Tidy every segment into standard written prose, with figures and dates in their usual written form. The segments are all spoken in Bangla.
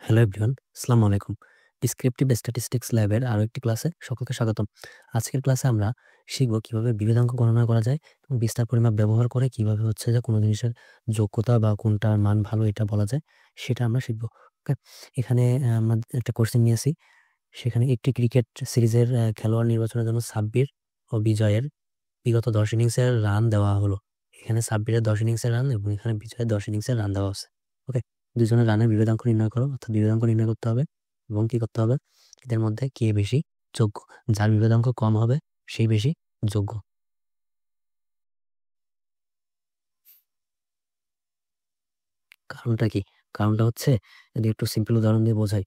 হ্যালো এভরিওয়ান, আসসালামু আলাইকুম। ডিসক্রিপটিভ স্ট্যাটিস্টিক্স ল্যাবের আরো একটি ক্লাসে সকলকে স্বাগতম। আজকের ক্লাসে আমরা শিখব কিভাবে বিভেদাঙ্ক গণনা করা যায় এবং বিস্তার পরিমাপ ব্যবহার করে কিভাবে হচ্ছে যে কোনো জিনিসের যোগ্যতা বা কোনটার মান ভালো এটা বলা যায় সেটা আমরা শিখব। ওকে, এখানে আমরা একটা কোশ্চেন নিয়েছি। সেখানে একটি ক্রিকেট সিরিজের খেলোয়াড় নির্বাচনের জন্য সাব্বির ও বিজয়ের বিগত 10 ইনিংসের রান দেওয়া হলো। এখানে সাব্বিরের 10 ইনিংসের রান এবং এখানে বিজয়ের 10 ইনিংসের রান দেওয়া আছে। ওকে, দুজনের রানের বিভেদাঙ্ক নির্ণয় করো, অর্থাৎ বিভেদাঙ্ক নির্ণয় করতে হবে এবং কি করতে হবে, এদের মধ্যে কে বেশি যোগ্য। যার বিভেদাঙ্ক কম হবে সেই বেশি যোগ্য। কারণটা কি? কারণটা হচ্ছে, যদি একটু সিম্পল উদাহরণ দিয়ে বোঝাই,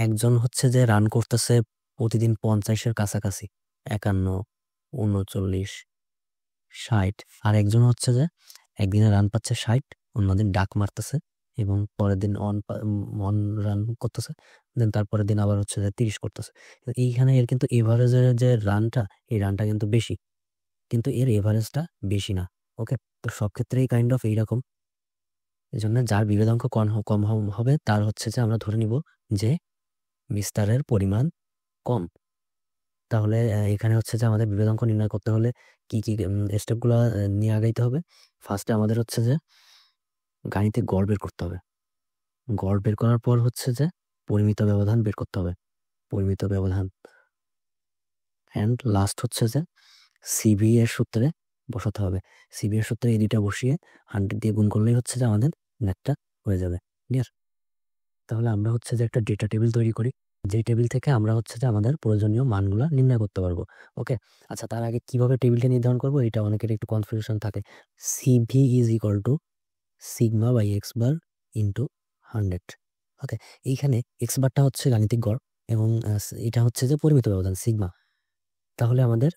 একজন হচ্ছে যে রান করতেছে প্রতিদিন 50-এর কাছাকাছি, 51, 39, 60, আর একজন হচ্ছে যে একদিনে রান পাচ্ছে 60, অন্যদিন ডাক মারতেছে এবং পরের দিন অন রান করতেছে, দেন তারপরের দিন আবার হচ্ছে যে 30 করতেছে। এইখানে এর কিন্তু এভারেজের যে রানটা, এই রানটা কিন্তু বেশি, কিন্তু এর এভারেজটা বেশি না। ওকে, তো সব ক্ষেত্রেই কাইন্ড অফ এইরকম। এই জন্য যার বিভেদাঙ্ক কম হবে তার হচ্ছে যে আমরা ধরে নিব যে বিস্তারের পরিমাণ কম। তাহলে এখানে হচ্ছে যে আমাদের বিভেদাঙ্ক নির্ণয় করতে হলে কি কি স্টেপগুলো নিয়ে আগাইতে হবে। ফার্স্টে আমাদের হচ্ছে যে গাণিতিক গড় বের করতে হবে। গড় বের করার পর হচ্ছে যে পরিমিত ব্যবধান বের করতে হবে, পরিমিত ব্যবধান। অ্যান্ড লাস্ট হচ্ছে যে সিভি এর সূত্রে বসাতে হবে। সিভি এর সূত্রে এই দুইটা বসিয়ে 100 দিয়ে গুণ করলেই হচ্ছে যে আমাদের ম্যাথটা হয়ে যাবে। ক্লিয়ার? তাহলে আমরা হচ্ছে যে একটা ডেটা টেবিল তৈরি করি, যে টেবিল থেকে আমরা হচ্ছে যে আমাদের প্রয়োজনীয় মানগুলা নির্ণয় করতে পারবো। ওকে, আচ্ছা, তার আগে কিভাবে টেবিলটা নির্ধারণ করবো এটা অনেকের একটু কনফিউশন থাকে। CV is equal to sigma by x bar into 100। Okay, এইখানে এক্স বারটা হচ্ছে গাণিতিক গড় এবং এটা হচ্ছে যে পরিমিত ব্যবধান সিগমা। তাহলে আমাদের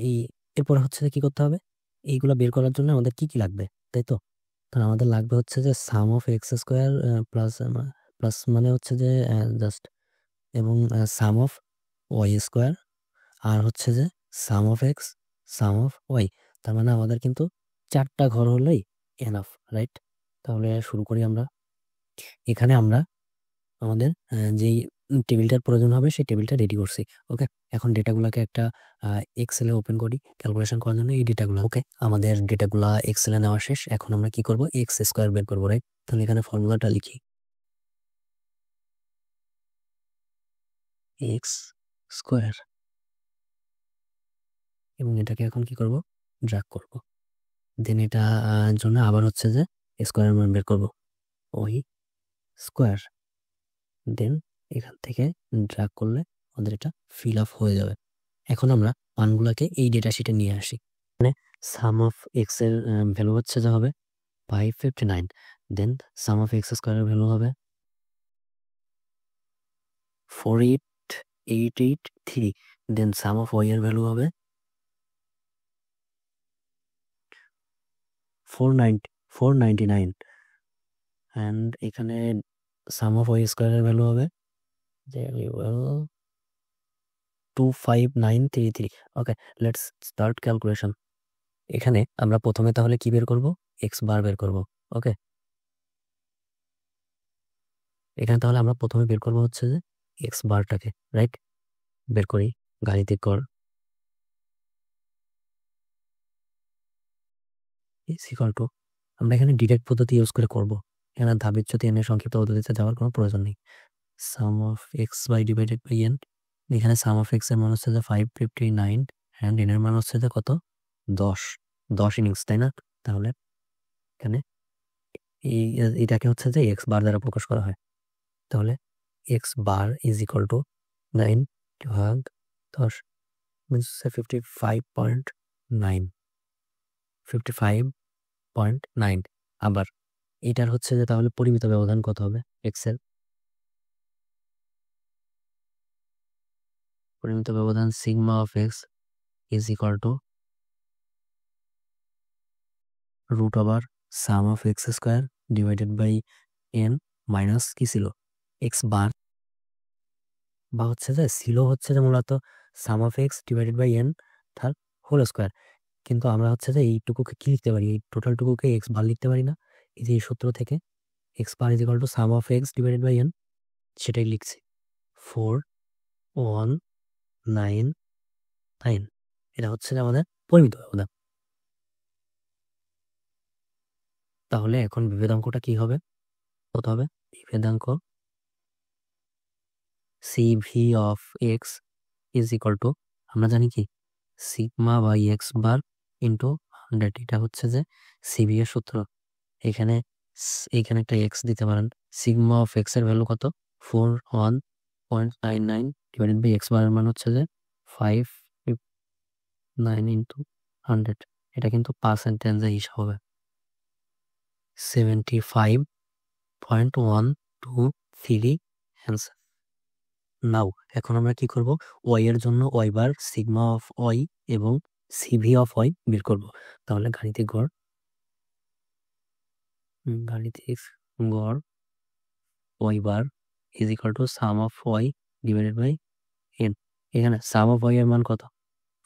এই এরপর হচ্ছে যে কি করতে হবে, এইগুলা বের করার জন্য আমাদের কি কি লাগবে, তাই তো? তাহলে আমাদের লাগবে হচ্ছে যে sum of x square plus plus মানে হচ্ছে যে জাস্ট, এবং সাম অফ ওয়াই স্কোয়ার, আর হচ্ছে যে sum of X, sum of Y. তার মানে আমাদের কিন্তু 4টা ঘর হলেই এনাফ, রাইট? তাহলে শুরু করি আমরা। এখানে আমরা আমাদের যেই টেবিলটার প্রয়োজন হবে সেই টেবিলটা রেডি করছি। ওকে, এখন ডেটাগুলোকে একটা এক্সেলে ওপেন করি ক্যালকুলেশন করার জন্য এই ডেটাগুলো। ওকে, আমাদের ডেটাগুলা এক্সেলে নেওয়া শেষ। এখন আমরা কি করব, এক্স স্কোয়ার বের করবো, রাইট? তাহলে এখানে ফর্মুলাটা লিখি, এক্স স্কোয়ার, এবং এটাকে এখন কি করব, ড্রাগ করব। দেন এটা জন্য আবার হচ্ছে যে স্কোয়ারের মান বের করব, ওই স্কোয়ার। দেন এখান থেকে ড্রাগ করলে আমাদের এটা ফিল আপ হয়ে যাবে। এখন আমরা মানগুলাকে এই ডেটা শিটে নিয়ে আসি। মানে সাম অফ এক্স এর ভ্যালু হচ্ছে যা হবে 559। দেন সাম অফ এক্স স্কোয়ারের ভ্যালু হবে 4883। দেন সাম অফ ওয়াই এর ভ্যালু হবে 499। অ্যান্ড এখানে সাম অফ ওয়াই স্কোয়ারের ভ্যালু হবে 25933। ওকে, লেটস স্টার্ট ক্যালকুলেশন। এখানে আমরা প্রথমে তাহলে কি বের করব, এক্স বার বের করব। ওকে, এখানে তাহলে আমরা প্রথমে বের করব হচ্ছে যে এক্স বারটাকে, রাইট? বের করি গাণিতিক গড় ইজ ইকুয়াল টু, আমরা এখানে ডিরেক্ট পদ্ধতি ইউজ করে করব, এখানে ধাবিচ্যুতি এনের সংক্ষিপ্ত পদ্ধতিতে যাওয়ার কোনো প্রয়োজন নেই। Sum of X by divided by N, এখানে সাম অফ এক্স এর মান হচ্ছে যে 559 অ্যান্ড এন এর মান হচ্ছে যে কত, 10 ইনিংস, তাই না? তাহলে এখানে এটাকে হচ্ছে যে এক্স বার দ্বারা প্রকাশ করা হয়। তাহলে x bar is equal two 9 ভাগ 10, মিনস 55.9, 55.9। আবার এটার হচ্ছে যে তাহলে পরিমিত ব্যবধান কত হবে, এক্সেল পরিমিত ব্যবধান sigma of x is equal to root over sum of x square divided by n minus কি ছিল, এক্স বার, বা হচ্ছে যে ছিল হচ্ছে যে মূলত sum of x divided by N তার হোল স্কোয়ার। কিন্তু আমরা হচ্ছে যে এইটুকুকে কি লিখতে পারি, এই টোটালটুকুকে এক্স বার লিখতে পারি না? এই যে এই সূত্র থেকে x bar is equal to sum of x divided by n, সেটাই লিখছি 4199। এটা হচ্ছে যে আমাদের পরিমিত ব্যবধান। তাহলে এখন বিভেদাঙ্কটা কি হবে? কত হবে? বিভেদাঙ্ক CV of x is equal to, আমরা জানি কি, sigma by x bar into 100। এটা হচ্ছে যে সিভি এর সূত্র। এখানে এইখানে একটা এক্স দিতে পারেন। সিগমা অফ এক্স এর ভ্যালু কত? 41.99 ডিভাইডেড বাই এক্স বারের মান হচ্ছে যে 559 ইন্টু 100। এটা কিন্তু পার্সেন্টেজে হিসাব হবে। 75.123 অ্যান্সার। নাও এখন আমরা কি করব? ওয়াই এর জন্য y bar, sigma of y এবং সিভি অফ ওয়াই বের করব। তাহলে গাণিতিক গড় y bar is equal to sum of Y divided by N. এখানে সাম অফ ওয়াই এর মান কত?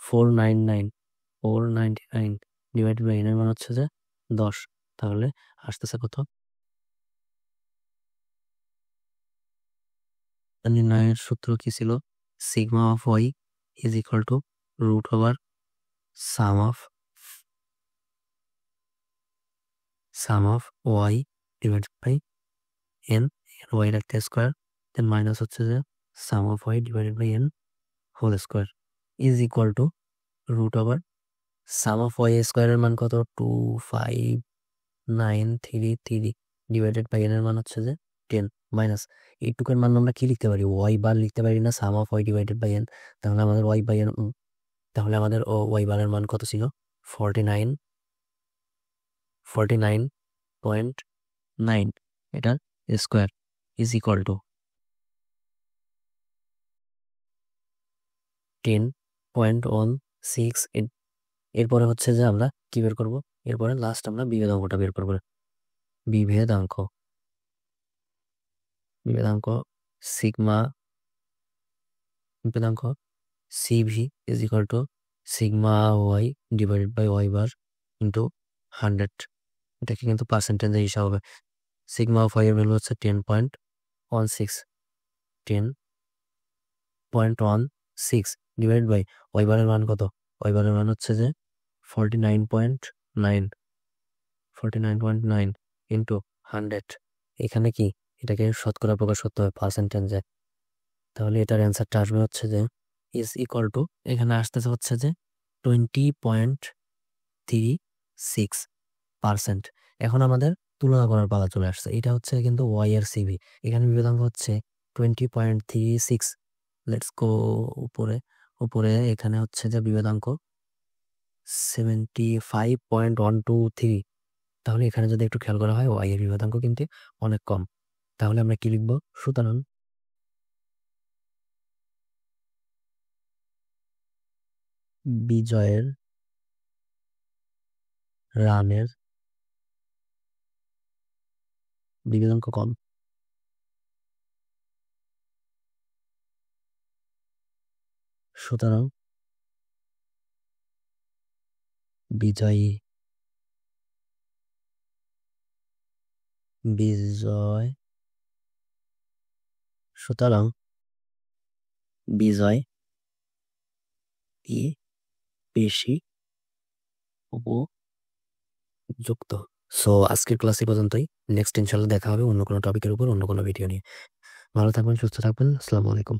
499 ডিভাইডেড বাই এন এর মান হচ্ছে যে 10। তাহলে আসতেছে কত? নির্ণয়ের সূত্র কি ছিল? Sigma of Y is equal to root over sum of Y divided by N. Y এর একটা স্কোয়ার, দেন মাইনাস হচ্ছে যে sum of Y divided by N whole square is equal to root over sum of Y স্কোয়ারের মান কত? 2593 ডিভাইডেড বাই এন এর মান হচ্ছে যে 10 মাইনাস এইটুকের মান আমরা কি লিখতে পারি? ওয়াই বার লিখতে পারি না, sum of Y divided by N. তাহলে আমাদের ওয়াই বাই এন, তাহলে আমাদের ওয়াই বারের মান কত ছিল? 49.9 এটা স্কোয়ার ইজ ইকুয়াল টু 10.16। এরপরে হচ্ছে যে আমরা কি বের করব? এরপরে লাস্ট আমরা বিভেদাঙ্কটা বের করবো। বিভেদাঙ্ক সিগমা বিভেদাঙ্ক CV is equal to sigma Y divided by Y bar into 100। এটাকে কিন্তু পার্সেন্টেজে হিসাব হবে। সিগমা অফ ওয়াই এর ভ্যালু হচ্ছে 10.16 ডিভাইড বাই ওয়াই বারের মান কত? ওয়াই বারের মান হচ্ছে যে 49.9 ইন্টু 100। এখানে কি এটাকে শতকরা প্রকাশ করতে হবে পার্সেন্টেজে। তাহলে এটার অ্যান্সারটা আসবে হচ্ছে যে ইজ ইকুয়াল টু, এখানে আসতেছে হচ্ছে যে 20.36%। এখন আমাদের তুলনা করার পালা চলে আসছে। এটা হচ্ছে কিন্তু ওয়াই এর সিভি, এখানে বিভেদাঙ্ক হচ্ছে 20.36। লেটস গো উপরে। এখানে হচ্ছে যে বিভেদাঙ্ক 75.123। তাহলে এখানে যদি একটু খেয়াল করা হয়, ওয়াই এর বিভেদাঙ্ক কিন্তু অনেক কম। তাহলে আমরা কি লিখবো? সুতরাং বিজয়ের রানের বিভেদাঙ্ক কম। সুতরাং বিজয় সুতরাং বিজয় বেশি উপযুক্ত। সো আজকের ক্লাসে পর্যন্তই। নেক্সট ইনশাল্লাহ দেখা হবে অন্য কোনো টপিকের উপর, অন্য কোনো ভিডিও নিয়ে। ভালো থাকবেন, সুস্থ থাকবেন। আসসালামু আলাইকুম।